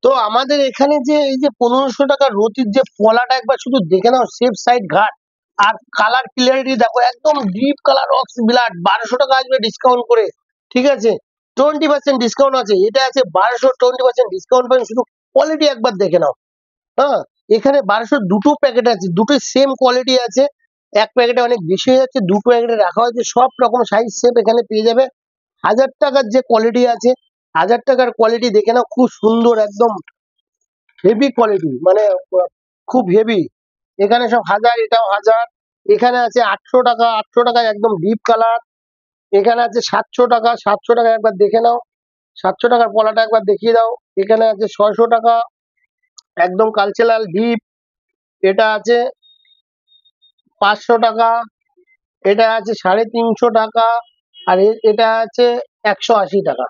তো আমাদের এখানে যে এই যে 1500 টাকার রতির যে পলাটা একবার শুধু দেখে নাও, সেফ সাইড ঘাট, আর কালার ক্লিয়ারিটি দেখো একদম ডিপ কালার অক্স ব্লাড। 1200 টাকা আসবে ডিসকাউন্ট করে, ঠিক আছে, 20% ডিসকাউন্ট আছে, এটা আছে 1200, 20% ডিসকাউন্ট পাবেন। শুধু কোয়ালিটি একবার দেখে নাও। হ্যাঁ, এখানে 1200 দুটো প্যাকেট আছে, দুটো সেম কোয়ালিটি আছে। এক প্যাকেটে অনেক বেশি হয়ে যাচ্ছে, দুটো প্যাকেটে রাখা হয়েছে, সব রকম সাইজ সেপ এখানে পেয়ে যাবে। 1000 টাকার যে কোয়ালিটি আছে, 1000 টাকার কোয়ালিটি দেখে নাও, খুব সুন্দর একদম হেভি কোয়ালিটি, মানে খুব হেভি। এখানে সব 1000, এটাও 1000। এখানে আছে 800 টাকা, 800 টাকায় একদম ডিপ কালার। এখানে আছে 700 টাকা, 700 টাকা একবার দেখে নাও, 700 টাকার পলাটা একবার দেখিয়ে দাও। এখানে আছে 600 টাকা, একদম কালচারাল ডিপ। এটা আছে 500 টাকা, এটা আছে 350 টাকা, আর এটা আছে 180 টাকা।